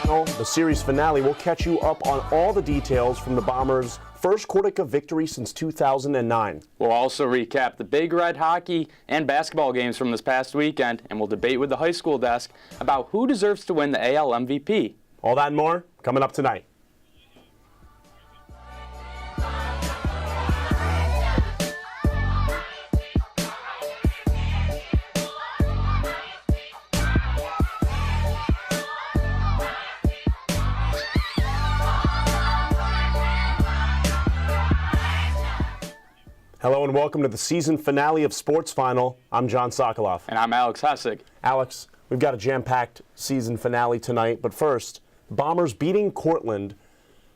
The series finale. We'll catch you up on all the details from the Bombers' first Cortica victory since 2009. We'll also recap the Big Red hockey and basketball games from this past weekend, and we'll debate with the high school desk about who deserves to win the AL MVP. All that and more coming up tonight. Hello and welcome to the season finale of Sports Final. I'm John Sokoloff. And I'm Alex Hessig. Alex, we've got a jam-packed season finale tonight, but first, the Bombers beating Cortland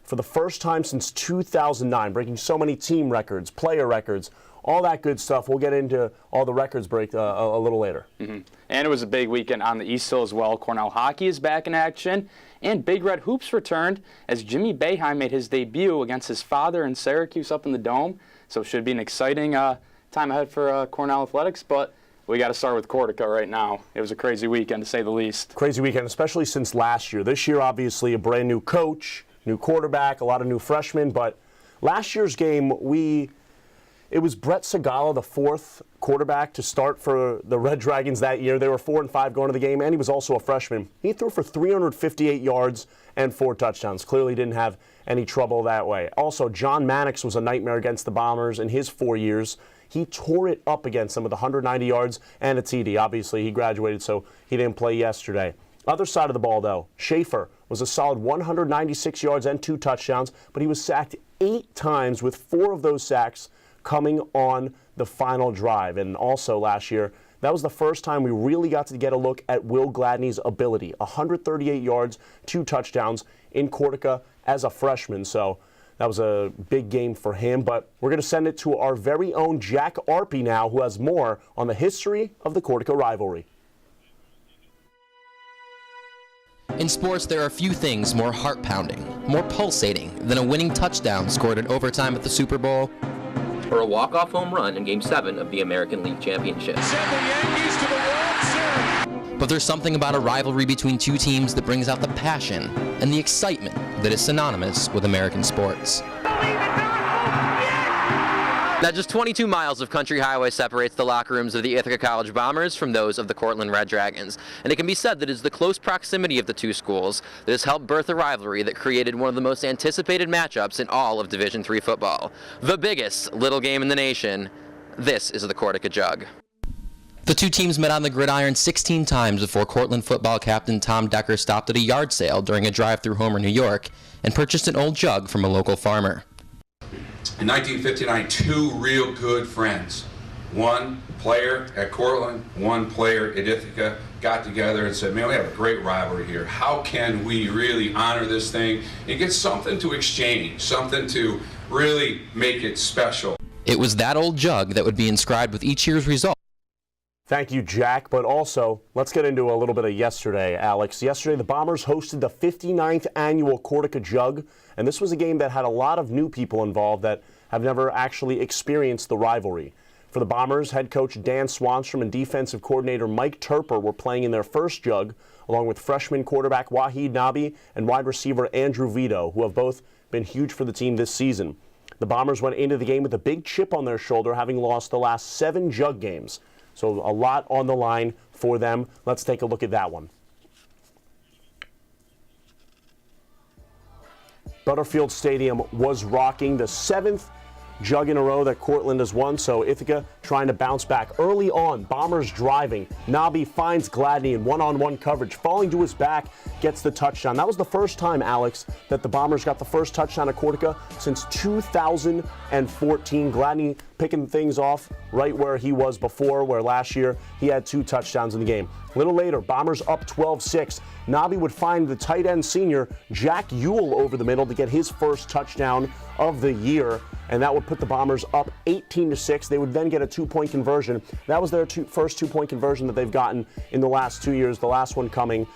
for the first time since 2009, breaking so many team records, player records, all that good stuff. We'll get into all the records break a little later. And it was a big weekend on the East Hill as well. Cornell hockey is back in action, and Big Red Hoops returned as Jimmy Boeheim made his debut against his father in Syracuse up in the Dome. So it should be an exciting time ahead for Cornell Athletics, but we got to start with Cortica right now. It was a crazy weekend, to say the least. Crazy weekend, especially since last year. This year, obviously, a brand new coach, new quarterback, a lot of new freshmen, but last year's game, it was Brett Segala, the fourth quarterback to start for the Red Dragons that year. They were 4-5 going to the game, and he was also a freshman. He threw for 358 yards and 4 touchdowns. Clearly didn't have any trouble that way. Also, John Mannix was a nightmare against the Bombers in his 4 years. He tore it up against them with 190 yards and a TD. Obviously, he graduated, so he didn't play yesterday. Other side of the ball, though, Schaefer was a solid 196 yards and 2 touchdowns, but he was sacked 8 times, with 4 of those sacks coming on the final drive. And also last year, that was the first time we really got to get a look at Will Gladney's ability. 138 yards, 2 touchdowns in Cortica as a freshman. So that was a big game for him. But we're going to send it to our very own Jack Arpey now, who has more on the history of the Cortica rivalry. In sports, there are few things more heart-pounding, more pulsating than a winning touchdown scored in overtime at the Super Bowl, or a walk-off home run in Game 7 of the American League Championship. Send the Yankees to the World Series. But there's something about a rivalry between two teams that brings out the passion and the excitement that is synonymous with American sports. Now, just 22 miles of country highway separates the locker rooms of the Ithaca College Bombers from those of the Cortland Red Dragons, and it can be said that it is the close proximity of the two schools that has helped birth a rivalry that created one of the most anticipated matchups in all of Division III football. The biggest little game in the nation. This is the Cortica Jug. The two teams met on the gridiron 16 times before Cortland football captain Tom Decker stopped at a yard sale during a drive through Homer, New York, and purchased an old jug from a local farmer. In 1959, 2 real good friends, one player at Cortland, one player at Ithaca, got together and said, man, we have a great rivalry here. How can we really honor this thing and get something to exchange, something to really make it special? It was that old jug that would be inscribed with each year's result. Thank you, Jack. But also, let's get into a little bit of yesterday, Alex. Yesterday, the Bombers hosted the 59th annual Cortica Jug, and this was a game that had a lot of new people involved that have never actually experienced the rivalry. For the Bombers, head coach Dan Swanstrom and defensive coordinator Mike Turper were playing in their first jug, along with freshman quarterback Wahid Nabi and wide receiver Andrew Vito, who have both been huge for the team this season. The Bombers went into the game with a big chip on their shoulder, having lost the last 7 jug games. So a lot on the line for them. Let's take a look at that one. Butterfield Stadium was rocking, the 7th jug in a row that Cortland has won, so Ithaca trying to bounce back. Early on, Bombers driving. Nabi finds Gladney in one-on-one coverage. Falling to his back, gets the touchdown. That was the first time, Alex, that the Bombers got the first touchdown at Cortica since 2014. Gladney picking things off right where he was before, where last year he had 2 touchdowns in the game. A little later, Bombers up 12-6. Nabi would find the tight end senior Jack Ewell over the middle to get his first touchdown of the year, and that would put the Bombers up 18-6. They would then get a 2-point conversion. That was their first 2-point conversion that they've gotten in the last 2 years, the last one coming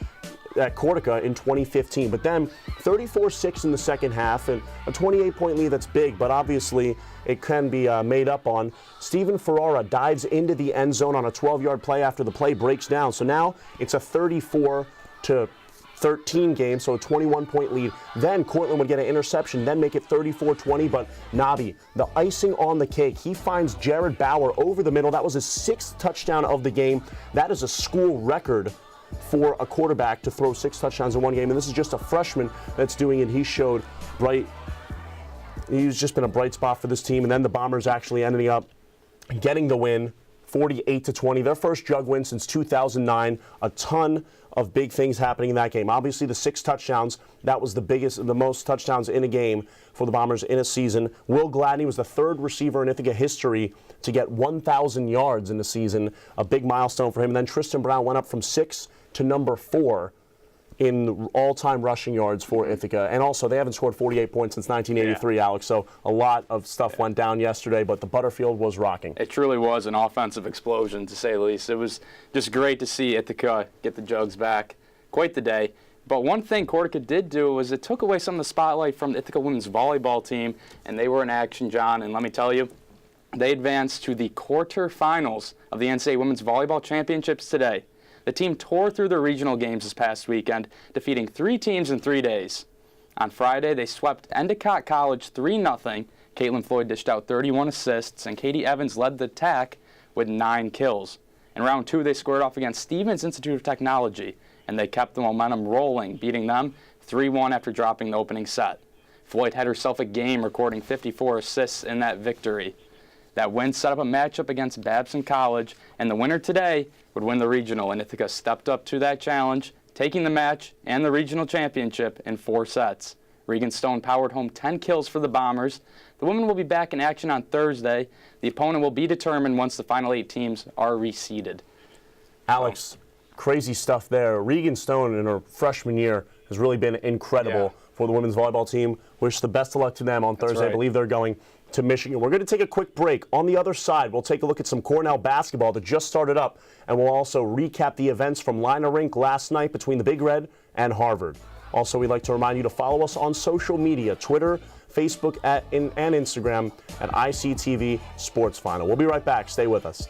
at Cortica in 2015. But then 34-6 in the second half, and a 28-point lead that's big, but obviously it can be made up on. Steven Ferrara dives into the end zone on a 12-yard play after the play breaks down. So now it's a 34-3 13 game, so a 21-point lead. Then Cortland would get an interception, then make it 34-20, but Nabi, the icing on the cake, he finds Jared Bauer over the middle. That was his 6th touchdown of the game. That is a school record for a quarterback to throw 6 touchdowns in one game, and this is just a freshman that's doing it. He's just been a bright spot for this team, and then the Bombers actually ending up getting the win, 48-20, their first jug win since 2009. A ton of big things happening in that game. Obviously, the 6 touchdowns, that was the most touchdowns in a game for the Bombers in a season. Will Gladney was the 3rd receiver in Ithaca history to get 1,000 yards in the season, a big milestone for him. And then Tristan Brown went up from 6 to number 4 in all-time rushing yards for Ithaca. And also, they haven't scored 48 points since 1983, Alex, so a lot of stuff went down yesterday, but the Butterfield was rocking. It truly was an offensive explosion, to say the least. It was just great to see Ithaca get the Jugs back. Quite the day. But one thing Cortica did do was it took away some of the spotlight from the Ithaca women's volleyball team, and they were in action, John, and let me tell you, they advanced to the quarterfinals of the NCAA Women's Volleyball Championships today. The team tore through their regional games this past weekend, defeating 3 teams in 3 days. On Friday, they swept Endicott College 3-0. Caitlin Floyd dished out 31 assists, and Katie Evans led the attack with 9 kills. In round 2, they squared off against Stevens Institute of Technology, and they kept the momentum rolling, beating them 3-1 after dropping the opening set. Floyd had herself a game, recording 54 assists in that victory. That win set up a matchup against Babson College, and the winner today would win the regional, and Ithaca stepped up to that challenge, taking the match and the regional championship in 4 sets. Regan Stone powered home 10 kills for the Bombers. The women will be back in action on Thursday. The opponent will be determined once the final 8 teams are reseeded. Alex, crazy stuff there. Regan Stone in her freshman year has really been incredible for the women's volleyball team. Wish the best of luck to them on Thursday. Right. I believe they're going to Michigan. We're going to take a quick break. On the other side, we'll take a look at some Cornell basketball that just started up, and we'll also recap the events from Liner Rink last night between the Big Red and Harvard. Also, we'd like to remind you to follow us on social media, Twitter, Facebook, and Instagram at ICTV Sports Final. We'll be right back. Stay with us.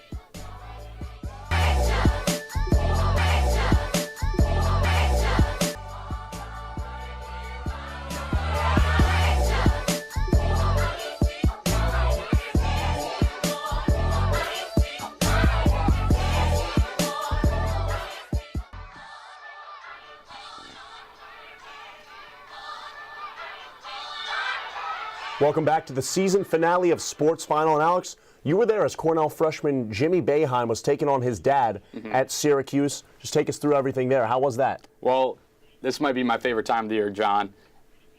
Welcome back to the season finale of Sports Final. And Alex, you were there as Cornell freshman Jimmy Boeheim was taking on his dad at Syracuse. Just take us through everything there. How was that? Well, this might be my favorite time of the year, John.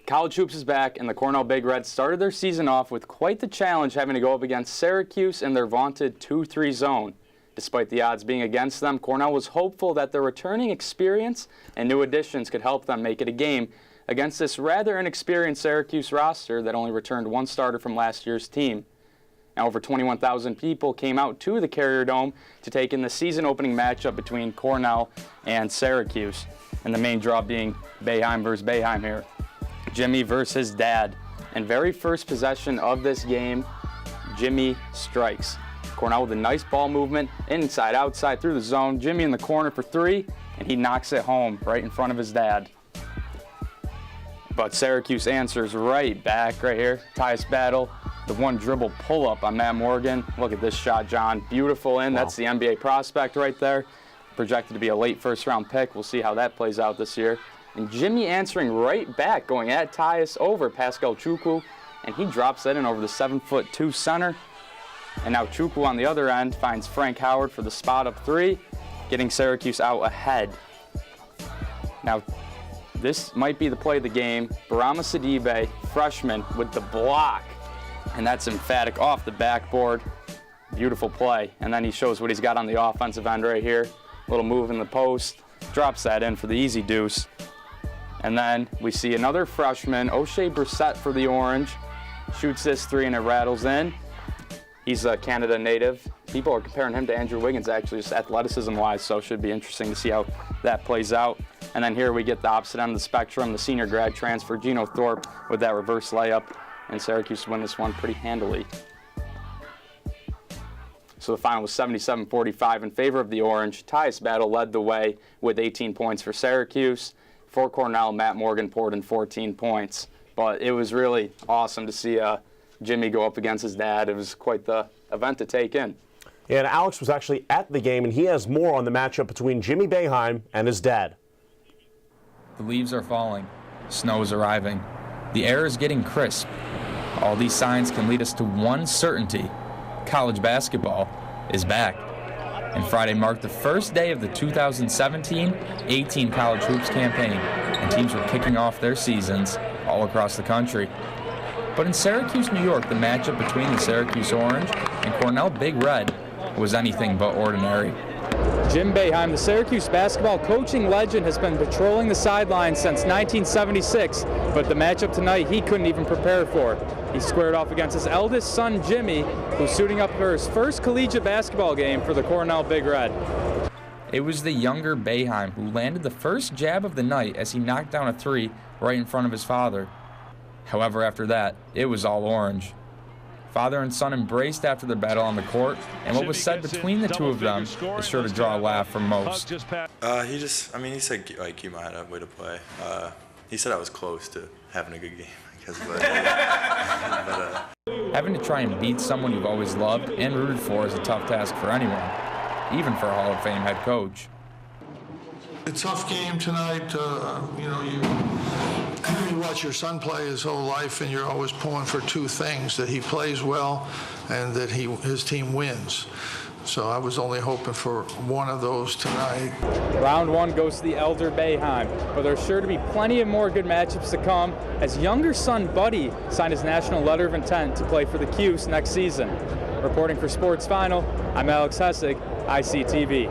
College hoops is back, and the Cornell Big Reds started their season off with quite the challenge, having to go up against Syracuse in their vaunted 2-3 zone. Despite the odds being against them, Cornell was hopeful that their returning experience and new additions could help them make it a game against this rather inexperienced Syracuse roster that only returned 1 starter from last year's team. Now, over 21,000 people came out to the Carrier Dome to take in the season-opening matchup between Cornell and Syracuse, and the main draw being Boeheim versus Boeheim here. Jimmy versus his dad. And very first possession of this game, Jimmy strikes. Cornell with a nice ball movement, inside, outside, through the zone. Jimmy in the corner for 3, and he knocks it home right in front of his dad. But Syracuse answers right back right here. Tyus Battle, the 1 dribble pull-up on Matt Morgan. Look at this shot, John. Beautiful in. Wow. That's the NBA prospect right there. Projected to be a late first-round pick. We'll see how that plays out this year. And Jimmy answering right back, going at Tyus over Pascal Chukwu, and he drops that in over the 7'2" center. And now Chukwu on the other end finds Frank Howard for the spot up 3, getting Syracuse out ahead. Now, this might be the play of the game. Barama Sidibe, freshman, with the block. And that's emphatic off the backboard. Beautiful play. And then he shows what he's got on the offensive end right here. Little move in the post. Drops that in for the easy deuce. And then we see another freshman, O'Shea Brissett for the Orange. Shoots this 3 and it rattles in. He's a Canada native. People are comparing him to Andrew Wiggins, actually, just athleticism-wise, so it should be interesting to see how that plays out. And then here we get the opposite end of the spectrum, the senior grad transfer, Gino Thorpe, with that reverse layup, and Syracuse win this one pretty handily. So the final was 77-45 in favor of the Orange. Tyus Battle led the way with 18 points for Syracuse. For Cornell, Matt Morgan poured in 14 points. But it was really awesome to see Jimmy go up against his dad. It was quite the event to take in. Yeah, and Alex was actually at the game, and he has more on the matchup between Jimmy Boeheim and his dad. The leaves are falling. Snow is arriving. The air is getting crisp. All these signs can lead us to one certainty. College basketball is back. And Friday marked the first day of the 2017-18 College Hoops campaign, and teams were kicking off their seasons all across the country. But in Syracuse, New York, the matchup between the Syracuse Orange and Cornell Big Red was anything but ordinary. Jim Boeheim, the Syracuse basketball coaching legend, has been patrolling the sidelines since 1976, but the matchup tonight he couldn't even prepare for. He squared off against his eldest son, Jimmy, who's suiting up for his first collegiate basketball game for the Cornell Big Red. It was the younger Boeheim who landed the first jab of the night as he knocked down a three right in front of his father. However, after that, it was all orange. Father and son embraced after the battle on the court, and what was said between the two of them is sure to draw a laugh from most. He said, like, keep my head up, way to play. He said I was close to having a good game, I guess, but Having to try and beat someone you've always loved and rooted for is a tough task for anyone, even for a Hall of Fame head coach. A tough game tonight. You watch your son play his whole life, and you're always pulling for two things: that he plays well and that his team wins. So I was only hoping for one of those tonight. Round one goes to the elder Boeheim, but there's sure to be plenty of more good matchups to come as younger son Buddy signed his national letter of intent to play for the Cuse next season. Reporting for Sports Final, I'm Alex Hessig, ICTV.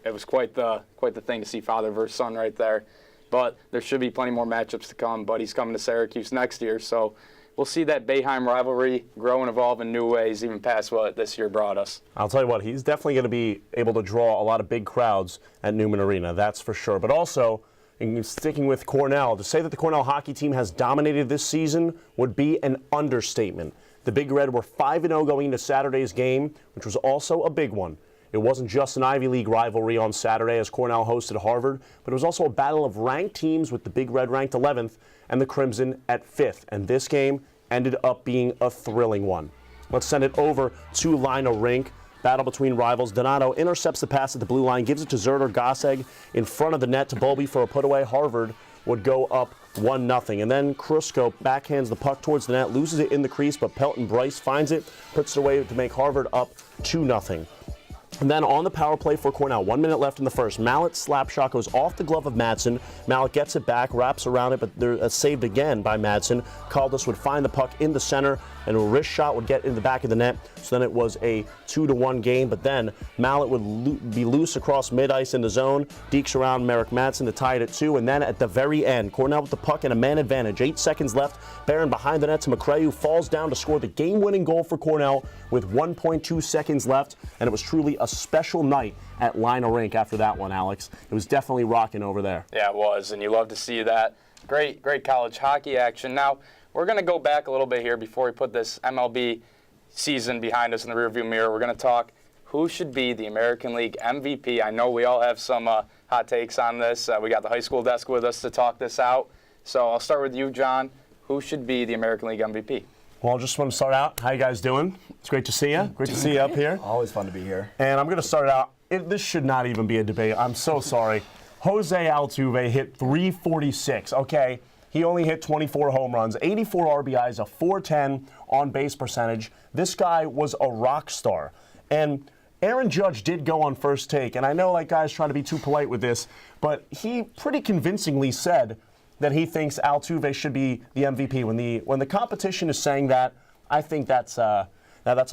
It was quite the thing to see father versus son right there. But there should be plenty more matchups to come. Buddy's coming to Syracuse next year, so we'll see that Boeheim rivalry grow and evolve in new ways, even past what this year brought us. I'll tell you what, he's definitely going to be able to draw a lot of big crowds at Newman Arena, that's for sure. But also, and sticking with Cornell, to say that the Cornell hockey team has dominated this season would be an understatement. The Big Red were 5-0 going into Saturday's game, which was also a big one. It wasn't just an Ivy League rivalry on Saturday as Cornell hosted Harvard, but it was also a battle of ranked teams with the Big Red ranked 11th and the Crimson at 5th. And this game ended up being a thrilling one. Let's send it over to Lino Rink. Battle between rivals. Donato intercepts the pass at the blue line, gives it to Zerder Gosseg in front of the net to Bowlby for a putaway. Harvard would go up 1-0. And then Krusko backhands the puck towards the net, loses it in the crease, but Pelton Bryce finds it, puts it away to make Harvard up 2-0. And then on the power play for Cornell, 1 minute left in the first, Mallett's slap shot goes off the glove of Madsen. Mallett gets it back, wraps around it, but they're saved again by Madsen. Caldas would find the puck in the center, and a wrist shot would get in the back of the net. So then it was a 2-1 game, but then Mallett would be loose across mid-ice in the zone, dekes around Merrick Madsen to tie it at 2, and then at the very end, Cornell with the puck and a man advantage. 8 seconds left, Barron behind the net to McCray, who falls down to score the game-winning goal for Cornell with 1.2 seconds left, and it was truly a special night at Lino Rink after that one, Alex. It was definitely rocking over there. Yeah, it was, and you love to see that. Great college hockey action. Now, we're going to go back a little bit here before we put this MLB season behind us in the rearview mirror. We're going to talk who should be the American League MVP. I know we all have some hot takes on this. We got the high school desk with us to talk this out. So I'll start with you, John. Who should be the American League MVP? Well, I just want to start out. How you guys doing? It's great to see you. Great to see you up here. Always fun to be here. And I'm going to start out. This should not even be a debate. I'm so sorry. Jose Altuve hit .346. Okay, he only hit 24 home runs, 84 RBIs, a .410 on-base percentage. This guy was a rock star. And Aaron Judge did go on First Take, and I know like guys trying to be too polite with this, but he pretty convincingly said that he thinks Altuve should be the MVP. When the competition is saying that, I think that's a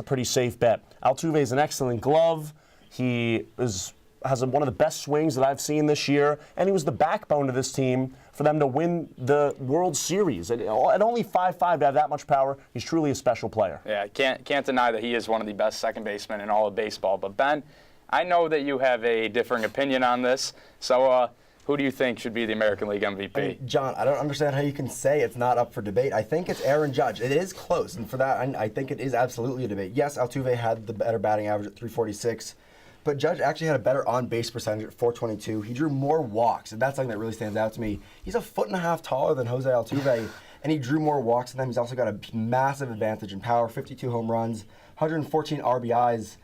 pretty safe bet. Altuve is an excellent glove. He has one of the best swings that I've seen this year, and he was the backbone of this team for them to win the World Series. At only 5'5" to have that much power, he's truly a special player. Yeah, can't deny that he is one of the best second basemen in all of baseball. But Ben, I know that you have a differing opinion on this, so who do you think should be the American League MVP? I mean, John, I don't understand how you can say it's not up for debate. I think it's Aaron Judge. It is close, and for that, I think it is absolutely a debate. Yes, Altuve had the better batting average at .346, But Judge actually had a better on-base percentage at 422. He drew more walks, and that's something that really stands out to me. He's a 1.5 feet taller than Jose Altuve, and he drew more walks than them. He's also got a massive advantage in power, 52 home runs, 114 RBIs.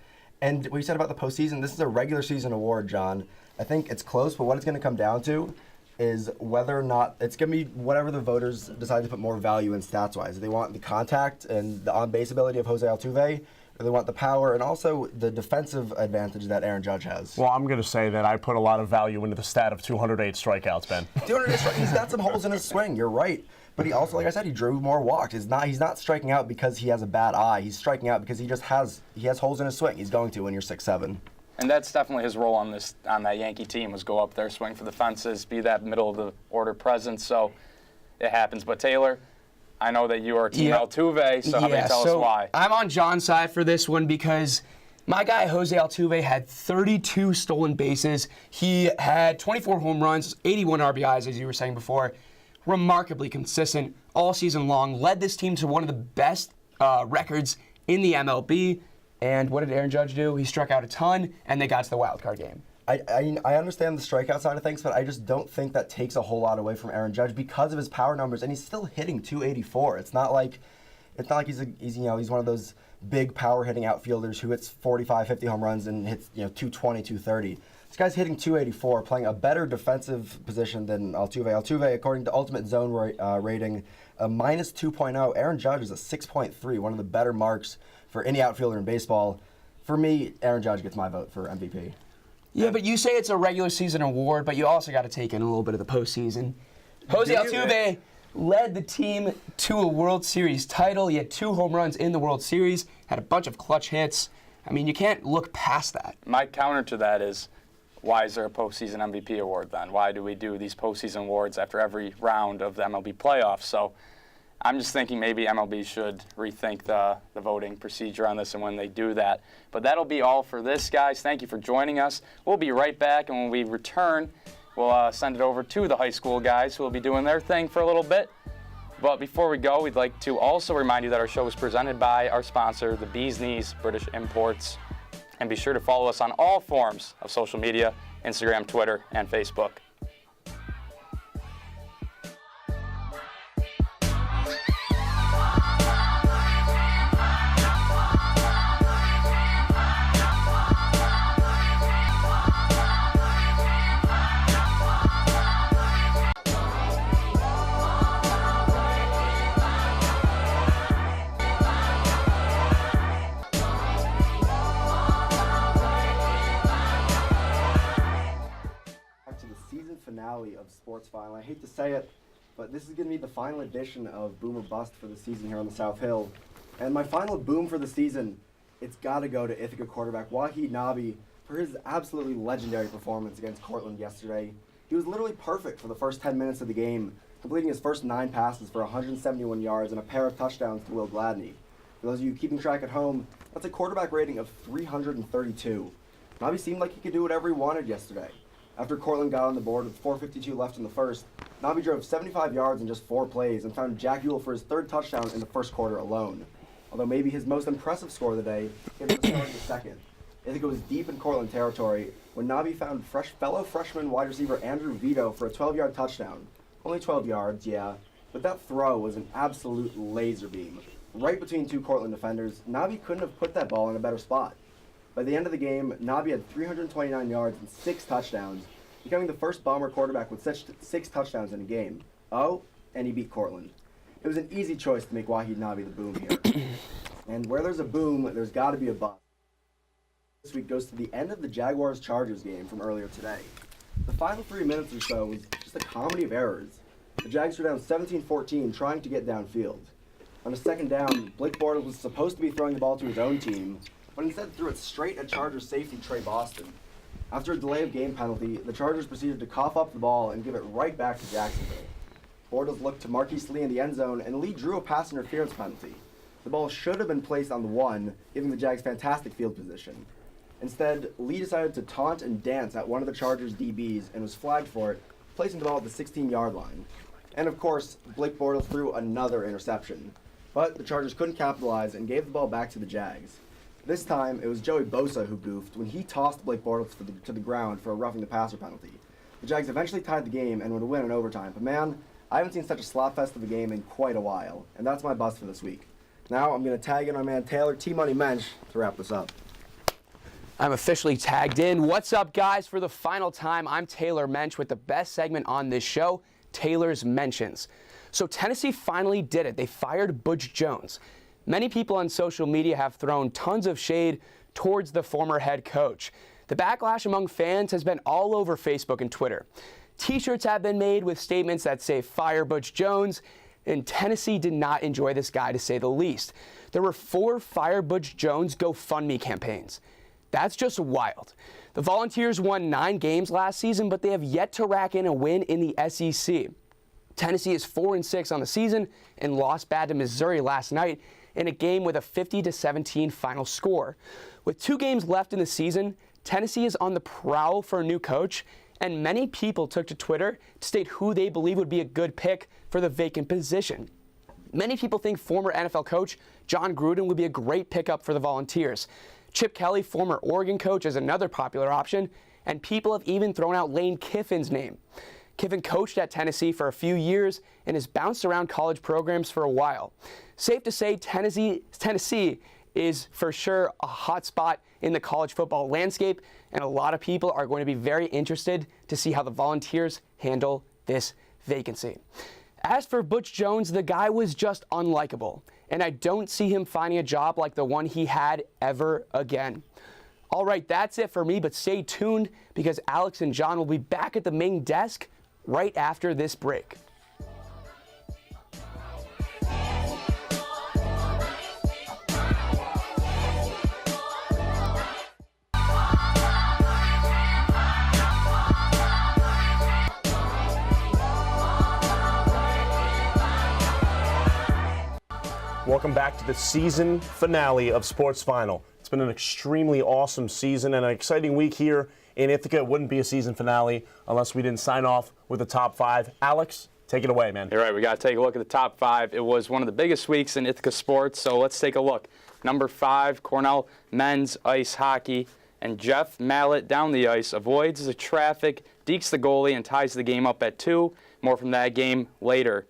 And what you said about the postseason, this is a regular season award, John. I think it's close, but what it's going to come down to is whether or not it's going to be whatever the voters decide to put more value in stats-wise. They want the contact and the on-base ability of Jose Altuve, or they want the power and also the defensive advantage that Aaron Judge has. Well, I'm going to say that I put a lot of value into the stat of 208 strikeouts, Ben. 208 strikeouts. He's got some holes in his swing. You're right. But he also, like I said, he drew more walks. He's not striking out because he has a bad eye. He's striking out because he has holes in his swing. He's going to when you're 6'7". And that's definitely his role on that Yankee team, was go up there, swing for the fences, be that middle of the order presence. So it happens. But Taylor, I know that you are Team Altuve, so how about you tell us why? I'm on John's side for this one because my guy Jose Altuve had 32 stolen bases. He had 24 home runs, 81 RBIs, as you were saying before. Remarkably consistent all season long. Led this team to one of the best records in the MLB. And what did Aaron Judge do? He struck out a ton, and they got to the wild card game. I understand the strikeout side of things, but I just don't think that takes a whole lot away from Aaron Judge because of his power numbers, and he's still hitting 284. It's not like he's one of those big power hitting outfielders who hits 45, 50 home runs and hits 220, 230. This guy's hitting 284, playing a better defensive position than Altuve. Altuve, according to Ultimate Zone rating, a minus 2.0. Aaron Judge is a 6.3, one of the better marks for any outfielder in baseball. For me, Aaron Judge gets my vote for MVP. Yeah, but you say it's a regular season award, but you also got to take in a little bit of the postseason. Jose Altuve led the team to a World Series title. He had 2 home runs in the World Series, had a bunch of clutch hits. I mean, you can't look past that. My counter to that is, why is there a postseason MVP award then? Why do we do these postseason awards after every round of the MLB playoffs? So I'm just thinking maybe MLB should rethink the voting procedure on this and when they do that. But that'll be all for this, guys. Thank you for joining us. We'll be right back, and when we return, we'll send it over to the high school guys who will be doing their thing for a little bit. But before we go, we'd like to also remind you that our show is presented by our sponsor, the Bee's Knees British Imports. And be sure to follow us on all forms of social media, Instagram, Twitter, and Facebook. Finale of Sports Final. I hate to say it, but this is going to be the final edition of Boom or Bust for the season here on the South Hill. And my final boom for the season, it's got to go to Ithaca quarterback Wahid Nabi for his absolutely legendary performance against Cortland yesterday. He was literally perfect for the first 10 minutes of the game, completing his first 9 passes for 171 yards and a pair of touchdowns to Will Gladney. For those of you keeping track at home, that's a quarterback rating of 332. Nabi seemed like he could do whatever he wanted yesterday. After Cortland got on the board with 4:52 left in the first, Nabi drove 75 yards in just 4 plays and found Jack Ewell for his 3rd touchdown in the first quarter alone. Although maybe his most impressive score of the day came at the start of the second. Ithaca was deep in Cortland territory when Nabi found fellow freshman wide receiver Andrew Vito for a 12-yard touchdown. Only 12 yards, yeah, but that throw was an absolute laser beam. Right between 2 Cortland defenders, Nabi couldn't have put that ball in a better spot. By the end of the game, Nabi had 329 yards and 6 touchdowns, becoming the first Bomber quarterback with such 6 touchdowns in a game. Oh, and he beat Cortland. It was an easy choice to make Wahid Nabi the boom here. And where there's a boom, there's got to be a bust. This week goes to the end of the Jaguars-Chargers game from earlier today. The final 3 minutes or so was just a comedy of errors. The Jags were down 17-14 trying to get downfield. On a second down, Blake Bortles was supposed to be throwing the ball to his own team, but instead threw it straight at Chargers safety Trey Boston. After a delay of game penalty, the Chargers proceeded to cough up the ball and give it right back to Jacksonville. Bortles looked to Marquise Lee in the end zone, and Lee drew a pass interference penalty. The ball should have been placed on the 1, giving the Jags fantastic field position. Instead, Lee decided to taunt and dance at one of the Chargers' DBs and was flagged for it, placing the ball at the 16-yard line. And of course, Blake Bortles threw another interception. But the Chargers couldn't capitalize and gave the ball back to the Jags. This time, it was Joey Bosa who goofed when he tossed Blake Bortles to the ground for a roughing the passer penalty. The Jags eventually tied the game and would win in overtime, but man, I haven't seen such a slapfest of a game in quite a while, and that's my bust for this week. Now I'm going to tag in my man Taylor T-Money Mensch to wrap this up. I'm officially tagged in. What's up, guys? For the final time, I'm Taylor Mensch with the best segment on this show, Taylor's Mentions. So Tennessee finally did it. They fired Butch Jones. Many people on social media have thrown tons of shade towards the former head coach. The backlash among fans has been all over Facebook and Twitter. T-shirts have been made with statements that say "Fire Butch Jones," and Tennessee did not enjoy this guy, to say the least. There were 4 Fire Butch Jones GoFundMe campaigns. That's just wild. The Volunteers won 9 games last season, but they have yet to rack in a win in the SEC. Tennessee is 4-6 on the season and lost bad to Missouri last night in a game with a 50-17 final score. With 2 games left in the season, Tennessee is on the prowl for a new coach, and many people took to Twitter to state who they believe would be a good pick for the vacant position. Many people think former NFL coach John Gruden would be a great pickup for the Volunteers. Chip Kelly, former Oregon coach, is another popular option, and people have even thrown out Lane Kiffin's name. Kiffin coached at Tennessee for a few years and has bounced around college programs for a while. Safe to say Tennessee is for sure a hot spot in the college football landscape, and a lot of people are going to be very interested to see how the Volunteers handle this vacancy. As for Butch Jones, the guy was just unlikable, and I don't see him finding a job like the one he had ever again. All right, that's it for me, but stay tuned because Alex and John will be back at the main desk right after this break. Welcome back to the season finale of Sports Final. It's been an extremely awesome season and an exciting week here in Ithaca. It wouldn't be a season finale unless we didn't sign off with the top 5. Alex, take it away, man. You're right. We got to take a look at the top 5. It was one of the biggest weeks in Ithaca sports, so let's take a look. Number 5, Cornell men's ice hockey. And Jeff Mallett down the ice avoids the traffic, dekes the goalie, and ties the game up at 2. More from that game later.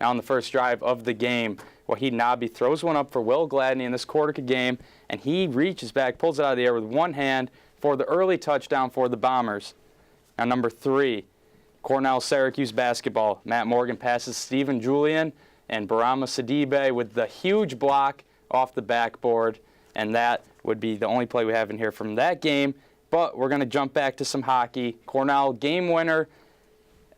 Now on the first drive of the game, Wahid Nabi throws one up for Will Gladney in this quarter game, and he reaches back, pulls it out of the air with one hand for the early touchdown for the Bombers. Now number 3, Cornell-Syracuse basketball. Matt Morgan passes Stephen Julian and Barama Sidibe with the huge block off the backboard, and that would be the only play we have in here from that game. But we're going to jump back to some hockey. Cornell game winner.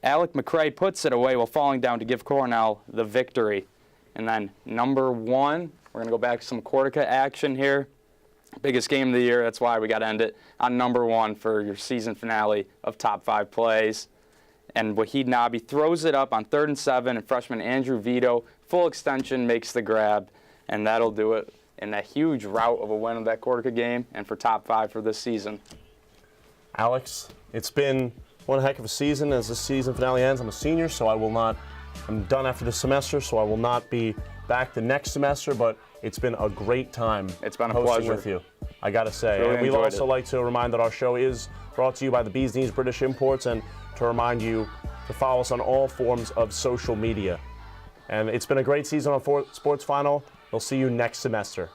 Alec McCray puts it away while falling down to give Cornell the victory. And then number 1, we're going to go back to some Cortica action here. Biggest game of the year, that's why we got to end it on number 1 for your season finale of top 5 plays. And Wahid Nabi throws it up on 3rd and 7, and freshman Andrew Vito, full extension, makes the grab. And that'll do it in that huge rout of a win of that Cortica game and for top 5 for this season. Alex, it's been one heck of a season. As this season finale ends, I'm a senior, so I'm done after this semester, so I will not be back the next semester, but it's been a great time. It's been a hosting pleasure with you, I gotta say. Really and we'd enjoyed also it. like to remind that our show is brought to you by the Bees Knees British Imports, and to remind you to follow us on all forms of social media. And it's been a great season on Sports Final. We'll see you next semester.